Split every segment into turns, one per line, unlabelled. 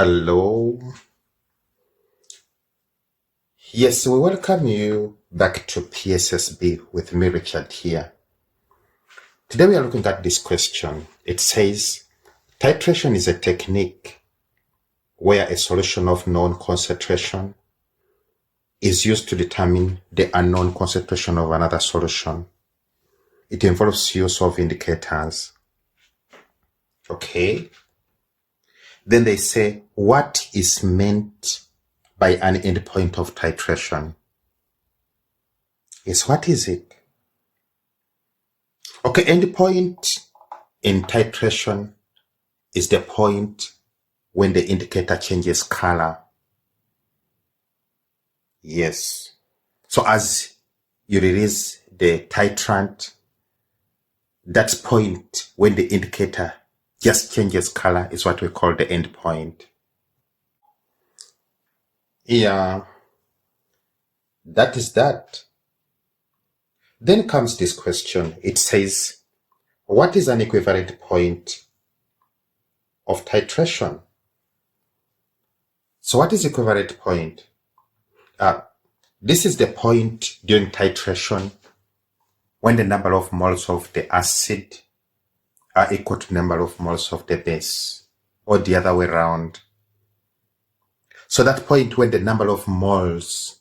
Hello. Yes, we welcome you back to PSSB with me, Richard here. Today we are looking at this question. It says, titration is a technique where a solution of known concentration is used to determine the unknown concentration of another solution. It involves use of indicators. Okay. Then they say, what is meant by an endpoint of titration? Yes, what is it? Okay, endpoint in titration is the point when the indicator changes color. Yes. So as you release the titrant, that point when the indicator just changes color is what we call the endpoint. Yeah, that is that. Then comes this question. It says, what is an equivalent point of titration? So what is equivalent point? This is the point during titration when the number of moles of the acid are equal to the number of moles of the base, or the other way around. So that point when the number of moles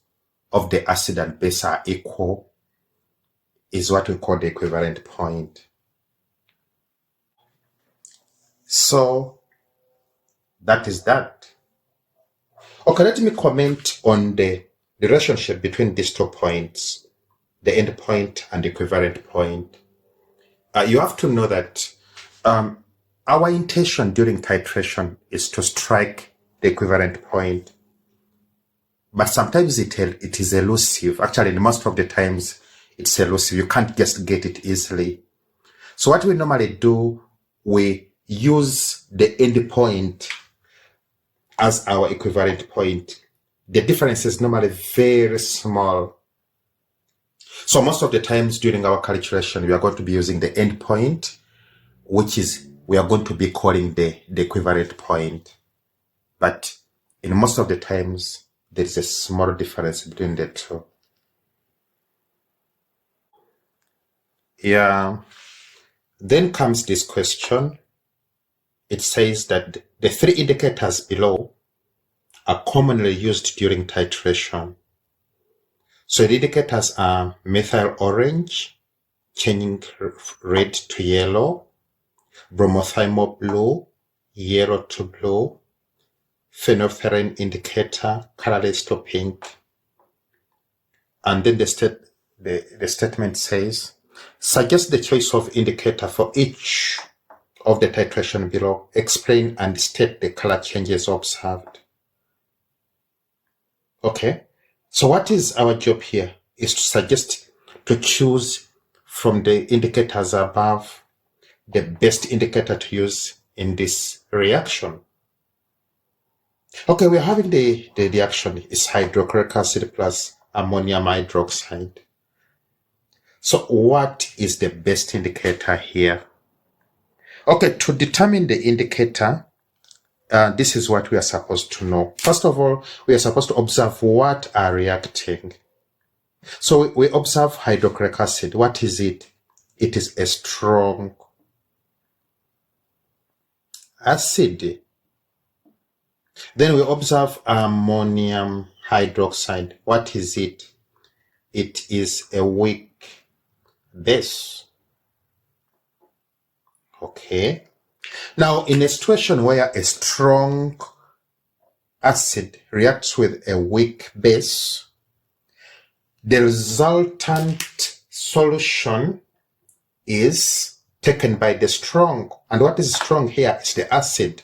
of the acid and base are equal is what we call the equivalent point. So that is that. Okay, let me comment on the relationship between these 2 points, the end point and the equivalent point. You have to know that our intention during titration is to strike the equivalent point. But sometimes it is elusive. Actually, most of the times it's elusive. You can't just get it easily. So what we normally do, we use the endpoint as our equivalent point. The difference is normally very small. So most of the times during our calculation, we are going to be using the endpoint, which is we are going to be calling the equivalent point. But in most of the times, there is a small difference between the two. Yeah. Then comes this question. It says that the 3 indicators below are commonly used during titration. So the indicators are methyl orange, changing red to yellow, bromothymol blue, yellow to blue, phenolphthalein indicator, colorless to pink. And then the statement says, suggest the choice of indicator for each of the titration below. Explain and state the color changes observed. Okay, so what is our job here is to suggest to choose from the indicators above the best indicator to use in this reaction. Okay, we're having the reaction is hydrochloric acid plus ammonium hydroxide. So what is the best indicator here? Okay, to determine the indicator, this is what we are supposed to know. First of all, we are supposed to observe what are reacting. So we observe hydrochloric acid. What is it? It is a strong acid. Then we observe ammonium hydroxide. What is it? It is a weak base. Okay. Now, in a situation where a strong acid reacts with a weak base, the resultant solution is taken by the strong. And what is strong here is the acid.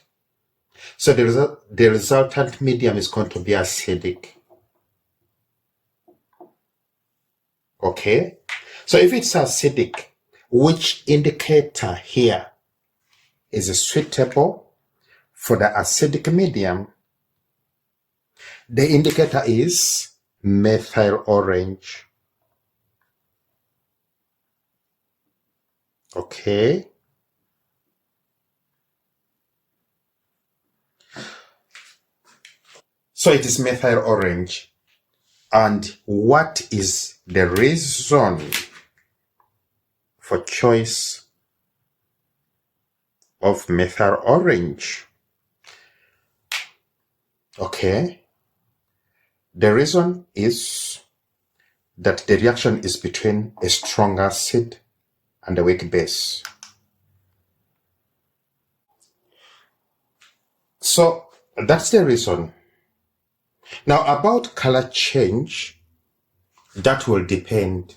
So the resultant medium is going to be acidic. Okay? So if it's acidic, which indicator here is suitable for the acidic medium? The indicator is methyl orange. Okay. So it is methyl orange. And what is the reason for choice of methyl orange? Okay. The reason is that the reaction is between a strong acid and a weak base. So that's the reason. Now about color change, that will depend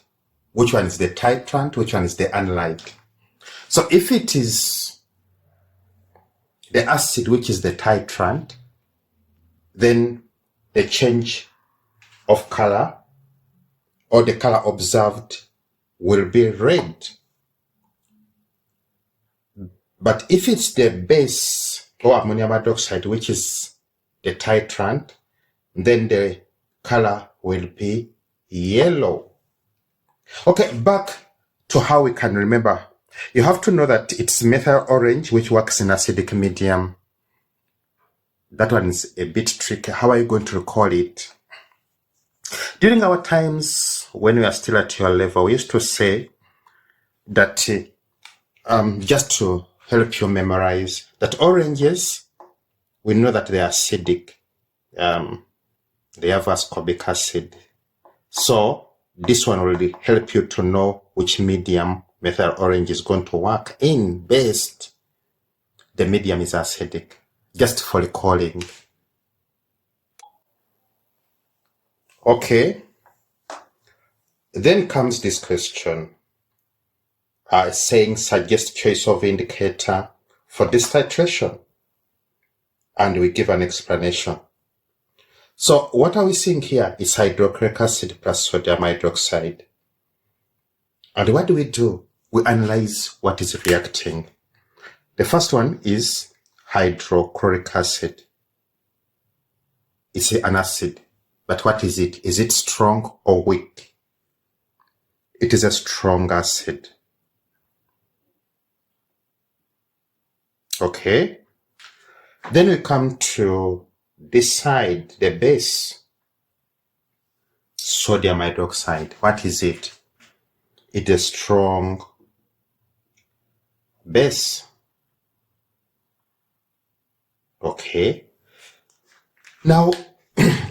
which one is the titrant, which one is the analyte. So if it is the acid which is the titrant, then the change of color or the color observed will be red. But if it's the base or ammonium hydroxide which is the titrant, then the color will be yellow. Okay, back to how we can remember. You have to know that it's methyl orange which works in acidic medium. That one is a bit tricky. How are you going to recall it? During our times when we are still at your level, we used to say that just to help you memorize that oranges, we know that they are acidic. They have ascorbic acid. So this one will help you to know which medium methyl orange is going to work in based. The medium is acidic. Just for recalling. Okay. Then comes this question. Saying suggest choice of indicator for this titration. And we give an explanation. So what are we seeing here is hydrochloric acid plus sodium hydroxide. And what do? We analyze what is reacting. The first one is hydrochloric acid. It's an acid. But what is it? Is it strong or weak? It is a strong acid. Okay. Then we come to this side, the base. Sodium hydroxide. What is it? It is strong base. Okay. Now,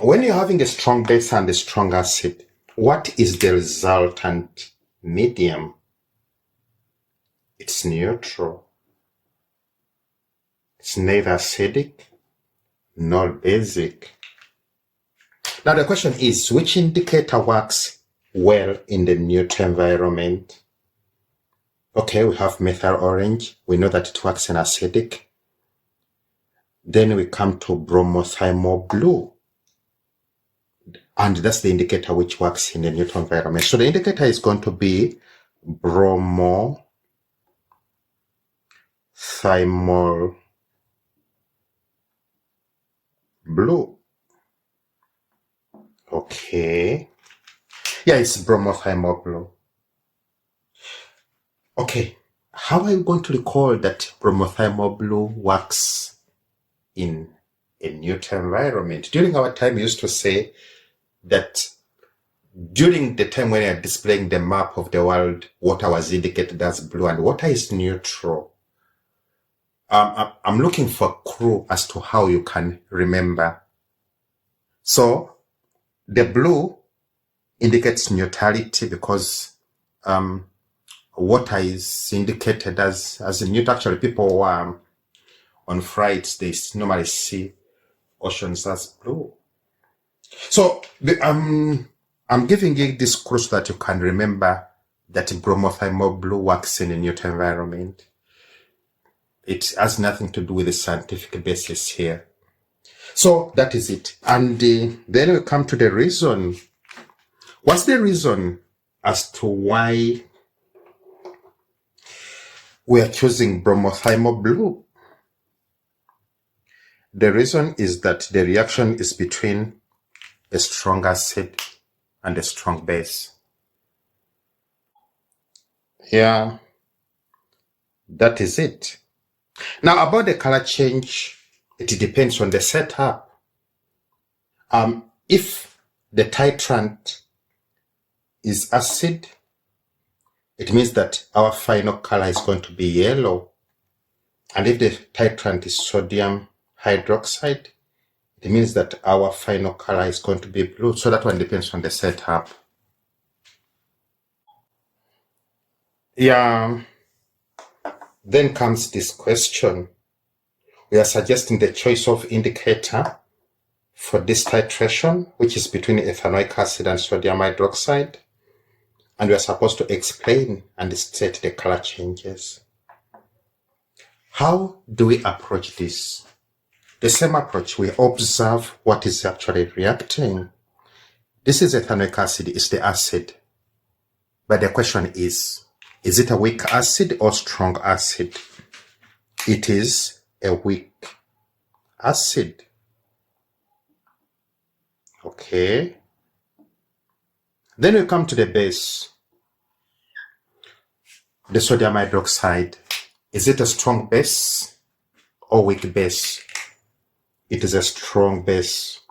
when you're having a strong base and a strong acid, what is the resultant medium? It's neutral. It's neither acidic nor basic. Now the question is, which indicator works well in the neutral environment? Okay, we have methyl orange. We know that it works in acidic. Then we come to bromothiamine blue. And that's the indicator which works in the neutral environment. So the indicator is going to be bromothiamine blue. Okay. Yeah, it's bromothiamine blue. Okay. How are you going to recall that bromothiamine blue works in a neutral environment? During our time, we used to say that during the time when you're displaying the map of the world, water was indicated as blue and water is neutral. I'm looking for a clue as to how you can remember. So the blue indicates neutrality because water is indicated as a neutral. Actually, people on flights, they normally see oceans as blue. So I'm giving you this clue so that you can remember that bromothiamine blue works in a neutral environment. It has nothing to do with the scientific basis here. So that is it. And then we come to the reason. What's the reason as to why we are choosing bromothiamine blue? The reason is that the reaction is between a strong acid and a strong base. Yeah, that is it. Now about the color change, it depends on the setup. If the titrant is acid, it means that our final color is going to be yellow. And if the titrant is sodium hydroxide, it means that our final color is going to be blue. So that one depends on the setup. Yeah. Then comes this question. We are suggesting the choice of indicator for this titration, which is between ethanoic acid and sodium hydroxide. And we are supposed to explain and state the color changes. How do we approach this? The same approach, we observe what is actually reacting. This is ethanoic acid, it's the acid. But the question is it a weak acid or strong acid? It is a weak acid. Okay. Then we come to the base. The sodium hydroxide. Is it a strong base or weak base? It is a strong base.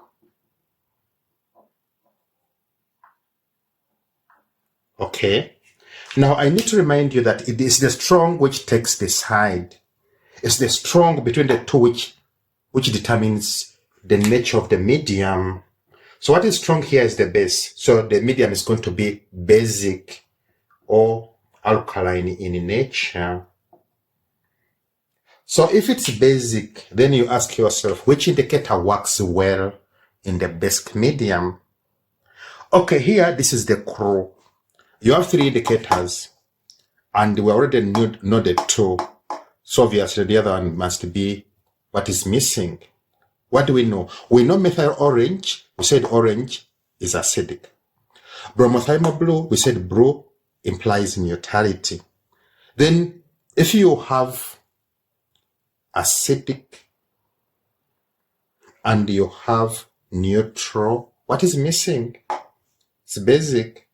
Okay. Now I need to remind you that it is the strong which takes the side. It's the strong between the two which determines the nature of the medium. So what is strong here is the base. So the medium is going to be basic or alkaline in nature. So if it's basic, then you ask yourself, which indicator works well in the basic medium? Okay, here, this is the crew. You have 3 indicators, and we already know the 2. So obviously the other one must be what is missing. What do we know? We know methyl orange. We said orange is acidic. Bromothiamine blue, we said blue implies neutrality. Then if you have acidic and you have neutral, what is missing? It's basic.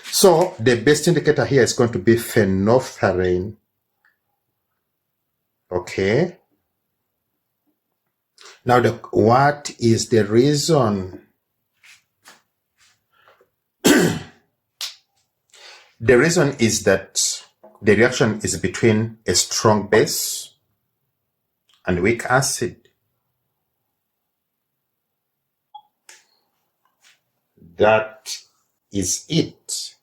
So the best indicator here is going to be phenolphthalein. Okay. Now, what is the reason? The reason is that the reaction is between a strong base and weak acid. That is it.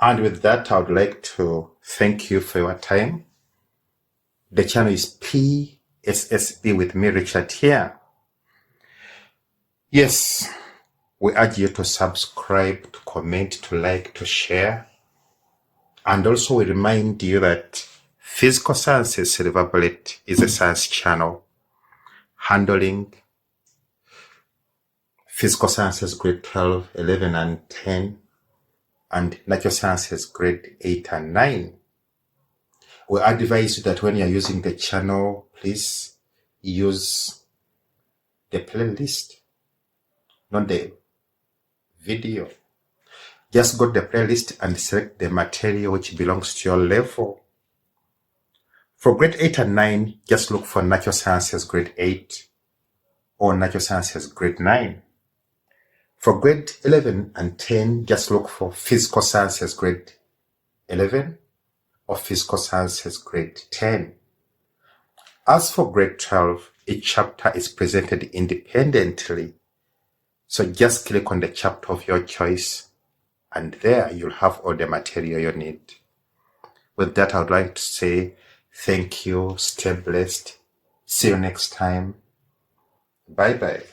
And with that, I would like to thank you for your time. The channel is PSSB with me, Richard, here. Yes, we urge you to subscribe, to comment, to like, to share. And also we remind you that Physical Sciences Silver Bullet is a science channel handling Physical Sciences grade 12, 11, and 10, and Natural Sciences grade 8 and 9. We advise you that when you're using the channel, please use the playlist, not the video. Just go to the playlist and select the material which belongs to your level. For grade 8 and 9, just look for Natural Sciences grade 8 or Natural Sciences grade 9. For grade 11 and 10, just look for Physical Sciences grade 11 or Physical Sciences grade 10. As for grade 12, each chapter is presented independently. So just click on the chapter of your choice, and there you'll have all the material you need. With that, I would like to say thank you, stay blessed, see you next time. Bye-bye.